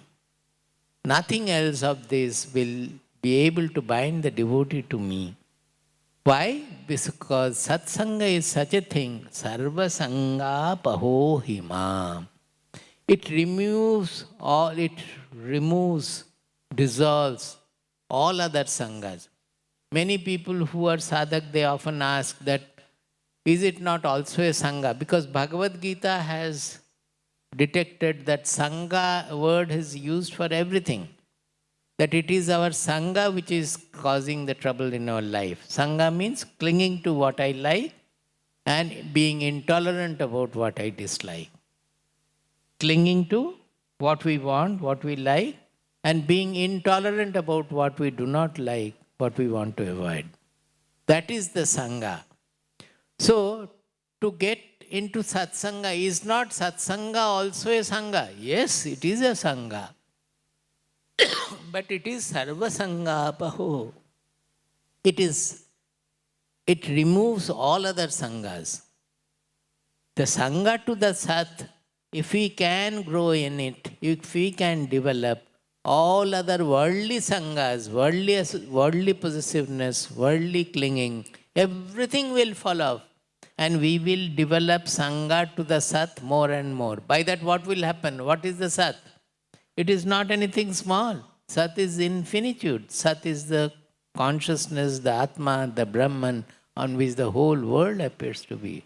nothing else of this will be able to bind the devotee to me. Why? Because satsanga is such a thing, sarvasanga paho hima. It removes, dissolves all other sangas. Many people who are sadhak, they often ask that, is it not also a sangha? Because Bhagavad Gita has detected that sangha word is used for everything. That it is our sangha which is causing the trouble in our life. Sangha means clinging to what I like and being intolerant about what I dislike. Clinging to what we want, what we like, and being intolerant about what we do not like what we want to avoid. That is the Sangha. So, to get into Satsanga, is not Satsanga also a Sangha? Yes, it is a Sangha. But it is Sarva Sangapaho. It removes all other Sangas. The Sangha to the Sat, if we can grow in it, if we can develop, all other worldly Sangas, worldly possessiveness, worldly clinging, everything will fall off. And we will develop Sangha to the Sat more and more. By that what will happen? What is the Sat? It is not anything small. Sat is infinitude. Sat is the consciousness, the Atma, the Brahman, on which the whole world appears to be.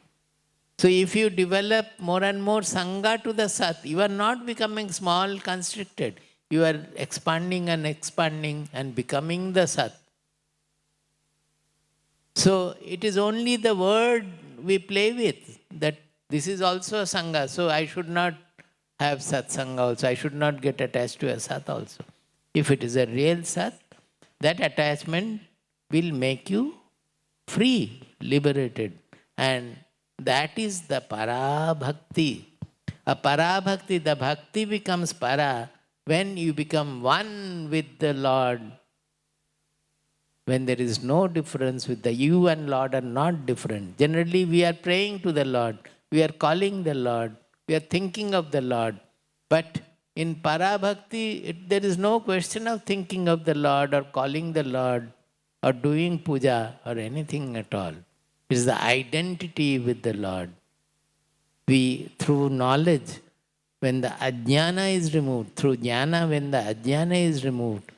So if you develop more and more Sangha to the Sat, you are not becoming small, constricted. You are expanding and becoming the Sat. So it is only the word we play with, that this is also a Sangha. So I should not have Satsanga also. I should not get attached to a Sat also. If it is a real Sat, that attachment will make you free, liberated. And that is the Para Bhakti. A Para Bhakti, the Bhakti becomes Para when you become one with the Lord. When there is no difference with the you and Lord are not different. Generally we are praying to the Lord. We are calling the Lord. We are thinking of the Lord. But in Para Bhakti, there is no question of thinking of the Lord or calling the Lord or doing puja or anything at all. It is the identity with the Lord. We, through knowledge, when the ajnana is removed, through jnana, when the ajnana is removed,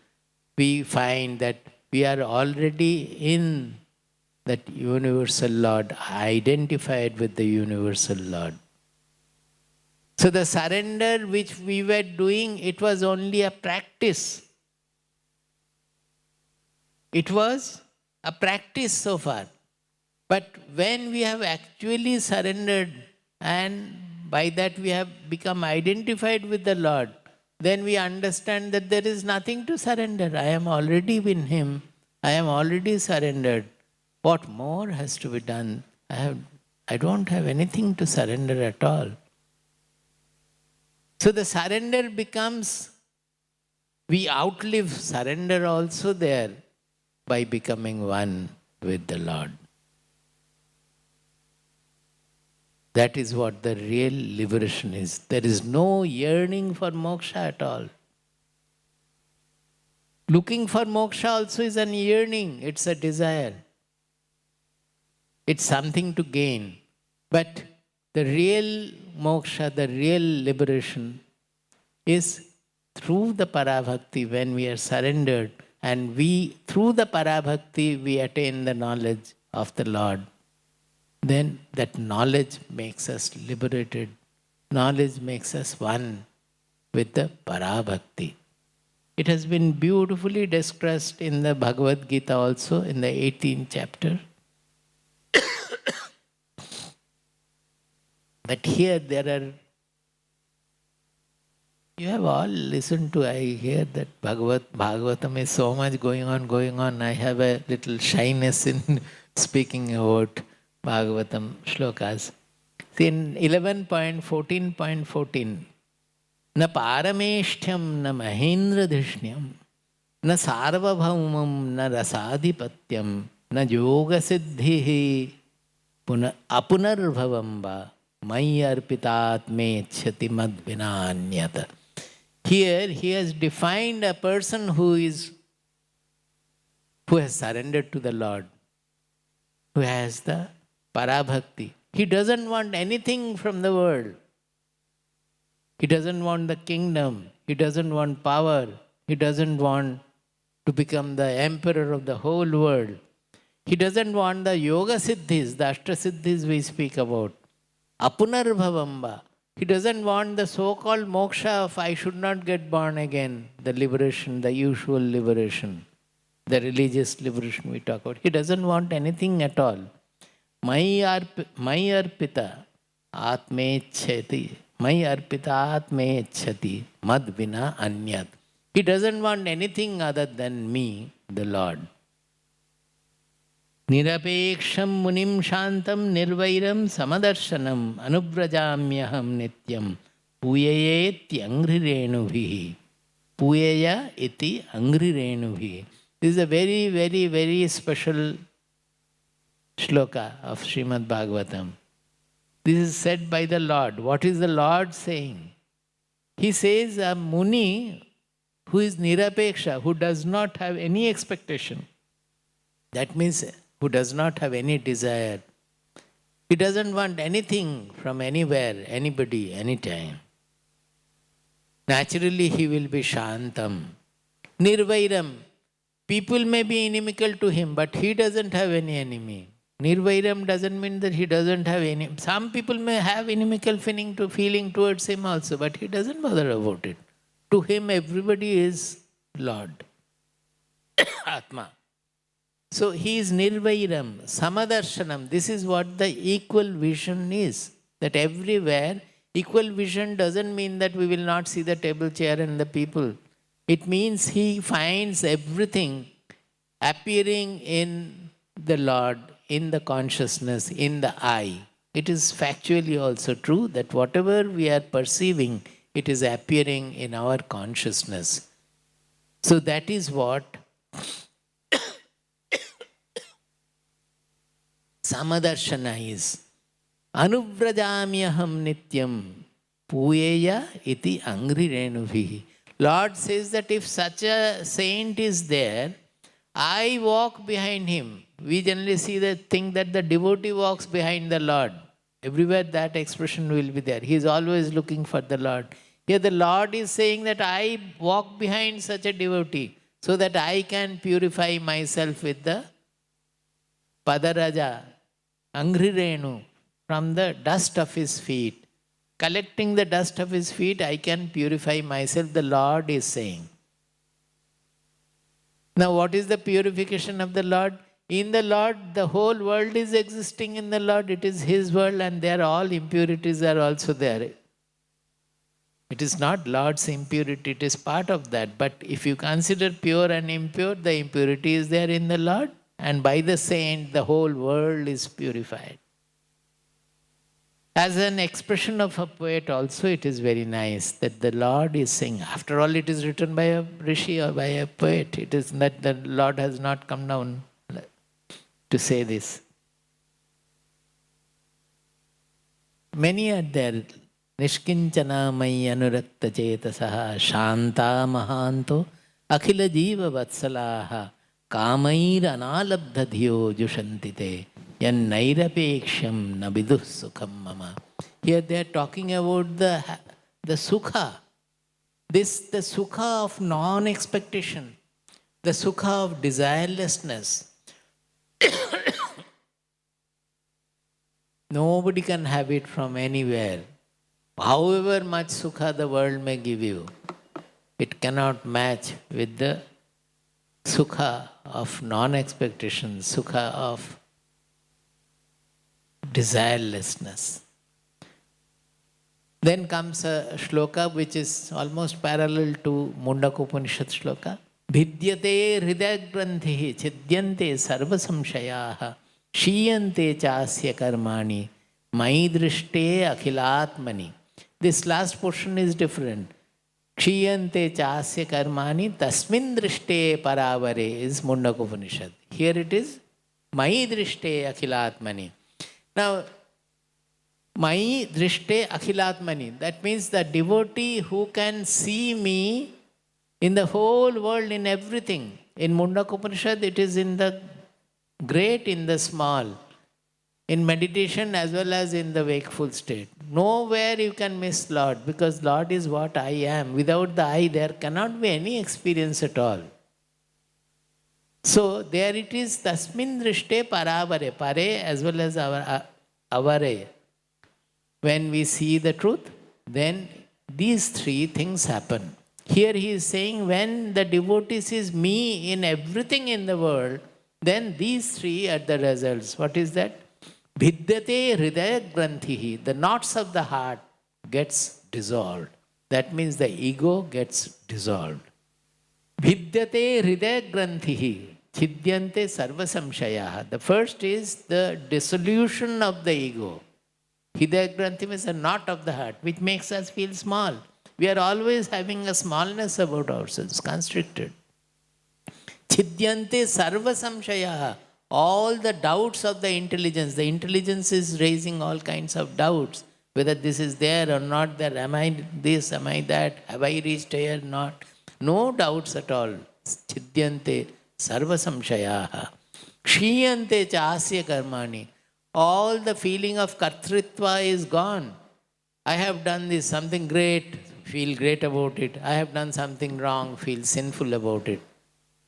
we find that we are already in that universal Lord, identified with the universal Lord. So the surrender which we were doing, it was only a practice. It was a practice so far. But when we have actually surrendered, and by that we have become identified with the Lord, then we understand that there is nothing to surrender. I am already in Him. I am already surrendered. What more has to be done? I don't have anything to surrender at all. So the surrender becomes, we outlive surrender also there by becoming one with the Lord. That is what the real liberation is. There is no yearning for moksha at all. Looking for moksha also is an yearning. It's a desire. It's something to gain. But the real moksha, the real liberation is through the Parabhakti, when we are surrendered, and through the Parabhakti, we attain the knowledge of the Lord. Then that knowledge makes us liberated. Knowledge makes us one with the Parabhakti. It has been beautifully discussed in the Bhagavad Gita also, in the 18th chapter. But here you have all listened to, I hear that Bhagavatam is so much going on. I have a little shyness in speaking about Bhagavatam shlokas. See, in 11.14.14, na parameshtyam na mahendradhishnyam na sarvabhaumam na rasadhipatyam na yoga siddhihi apunarbhavam va mai arpitatme chati mad vinanyata. Here he has defined a person who has surrendered to the Lord, who has the Parabhakti. He doesn't want anything from the world. He doesn't want the kingdom. He doesn't want power. He doesn't want to become the emperor of the whole world. He doesn't want the yoga siddhis, the ashta siddhis we speak about. Apunarbhavamba. He doesn't want the so-called moksha of I should not get born again, the liberation, the usual liberation, the religious liberation we talk about. He doesn't want anything at all. Mai arpita atmechati. Mai arpita atmechati mad vina anyat. He doesn't want anything other than me, the Lord. Nirapeksham munim shantam nirvairam samadarshanam anubrajamyaham nityam puyayeti angrirenubhi. Puyaya iti angrirenubhi. This is a very, very, very special shloka of Srimad Bhagavatam. This is said by the Lord. What is the Lord saying? He says a Muni who is nirapeksha, who does not have any expectation. That means who does not have any desire. He doesn't want anything from anywhere, anybody, anytime. Naturally, he will be shantam. Nirvairam. People may be inimical to him, but he doesn't have any enemy. Nirvairam doesn't mean that he doesn't have any. Some people may have inimical feeling towards him also, but he doesn't bother about it. To him, everybody is Lord. Atma. So he is nirvairam, samadarshanam. This is what the equal vision is. That everywhere, equal vision doesn't mean that we will not see the table, chair and the people. It means he finds everything appearing in the Lord, in the consciousness, in the I. It is factually also true that whatever we are perceiving, it is appearing in our consciousness. So that is what Samadarshana is. Anuvrajamyaham nityam puyeya iti angrirenubhi. Lord says that if such a saint is there, I walk behind him. We generally see the thing that the devotee walks behind the Lord. Everywhere that expression will be there. He is always looking for the Lord. Here the Lord is saying that I walk behind such a devotee so that I can purify myself with the Padaraja, Angrirenu, from the dust of his feet. Collecting the dust of his feet, I can purify myself, the Lord is saying. Now what is the purification of the Lord? In the Lord, the whole world is existing in the Lord. It is his world and there all impurities are also there. It is not Lord's impurity, it is part of that. But if you consider pure and impure, the impurity is there in the Lord. And by the saint, the whole world is purified. As an expression of a poet also, it is very nice that the Lord is saying, after all it is written by a rishi or by a poet. It is that the Lord has not come down to say this. Many are there. Nishkinchana mai anurakta chetasaha shanta mahanto akhila jiva vatsalaha kamair analabdha dhiyo jushantite yan nairapeksham nabiduh sukham mama. Here they are talking about the sukha. The sukha of non-expectation, the sukha of desirelessness. Nobody can have it from anywhere. However much sukha the world may give you, it cannot match with the sukha of non-expectation, sukha of desirelessness. Then comes a shloka which is almost parallel to Mundaka Upanishad shloka. Vidyate hridayagranthi chidyante sarva samshayaha shiyante chasya karmani maidrishte akhilatmani. This last portion is different. Kshiyante chasya karmani tasmin drishte paravare is Mundaka Upanishad. Here it is maidrishte akhilatmani. Now, Mai drishte akhilatmani. That means the devotee who can see me in the whole world, in everything. In Mundaka Upanishad, it is in the great, in the small. In meditation as well as in the wakeful state. Nowhere you can miss Lord, because Lord is what I am. Without the I, there cannot be any experience at all. So there it is, tasmin drishte paravare. Pare as well as avare. When we see the truth, then these three things happen. Here he is saying, when the devotee sees me in everything in the world, then these three are the results. What is that? Vidyate hridaya granthihi. The knots of the heart gets dissolved. That means the ego gets dissolved. Vidyate hridaya granthihi. Chidyante sarva samshayaha. The first is the dissolution of the ego. Hidaya Granthim is a knot of the heart, which makes us feel small. We are always having a smallness about ourselves, constricted. Chidyante sarva samshayaha. All the doubts of the intelligence is raising all kinds of doubts. Whether this is there or not there, am I this, am I that, have I reached here, not? No doubts at all. Chidyante sarva samshayaha. Kshiyante cha asya karmani. All the feeling of kartritva is gone. I have done this, something great, feel great about it. I have done something wrong, feel sinful about it.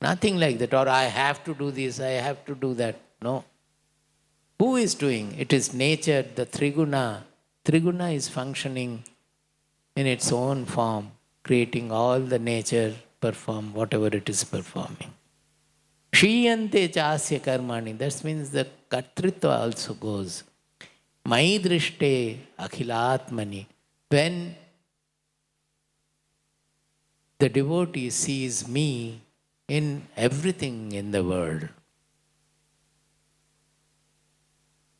Nothing like that. Or I have to do this, I have to do that. No. Who is doing? It is nature, the Triguna. Triguna is functioning in its own form, creating all the nature perform whatever it is performing. Kshiyante chasya karmani. That means the kartritva also goes. Mai drishte akhilatmani. When the devotee sees me in everything in the world.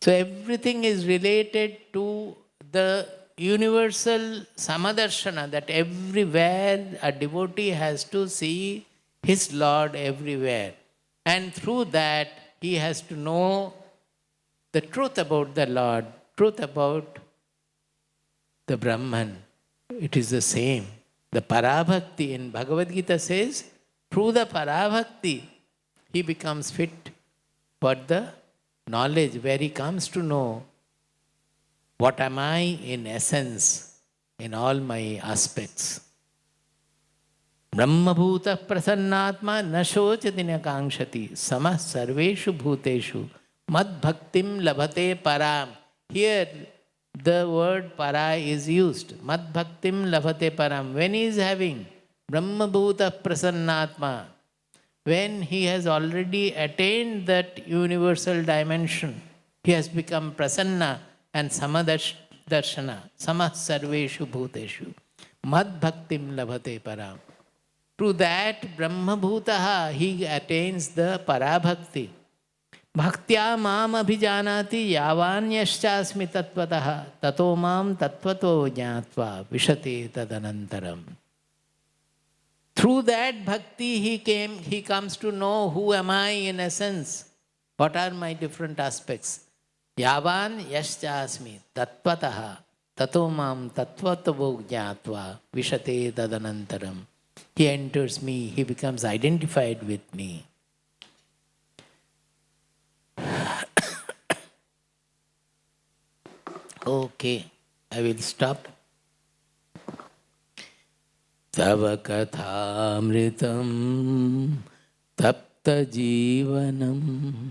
So everything is related to the universal samadarshana, that everywhere a devotee has to see his Lord everywhere. And through that, he has to know the truth about the Lord, truth about the Brahman. It is the same. The Parabhakti in Bhagavad Gita says, through the Parabhakti, he becomes fit for the knowledge, where he comes to know what am I in essence, in all my aspects. Brahmabhuta prasannatma na shochati na kankshati samah sarveshu bhuteshu mad bhaktim labhate param. Here the word para is used. Mad bhaktim labhate param. When he is having Brahmabhuta prasannatma, when he has already attained that universal dimension, he has become prasanna and samadarshana, samah sarveshu bhuteshu, mad bhaktim labhate param. Through that Brahmabhutaha, he attains the parabhakti. Bhaktya mam abhijanati yavanyaschasmi tatvatah tato mam tatvato jnatva vishate tadanantaram. Through that bhakti he comes to know who am I in essence, what are my different aspects. Yavan yaschasmi tatvatah tato mam tatvato jnatva vishate tadanantaram. He enters me, he becomes identified with me. Okay, I will stop. Tava kathamritam tapta jivanam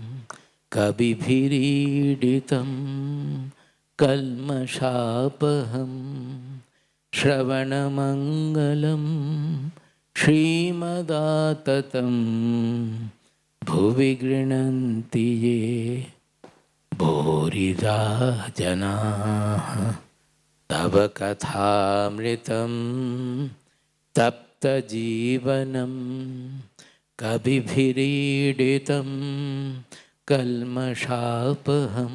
kabibhiriditam kalmashapaham shravanamangalam Srimadattatam bhuvi grinanti ye bhorida jana tava kathamritam tapta jivanam kabibhiriditam kalmashapaham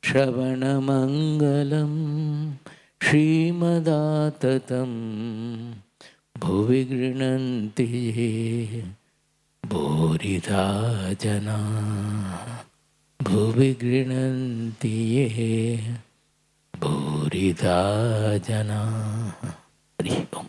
shravanamangalam Srimadattatam bhuvi grinanti ye bhorida jana bhuvi grinanti ye bhorida jana. Hari Om.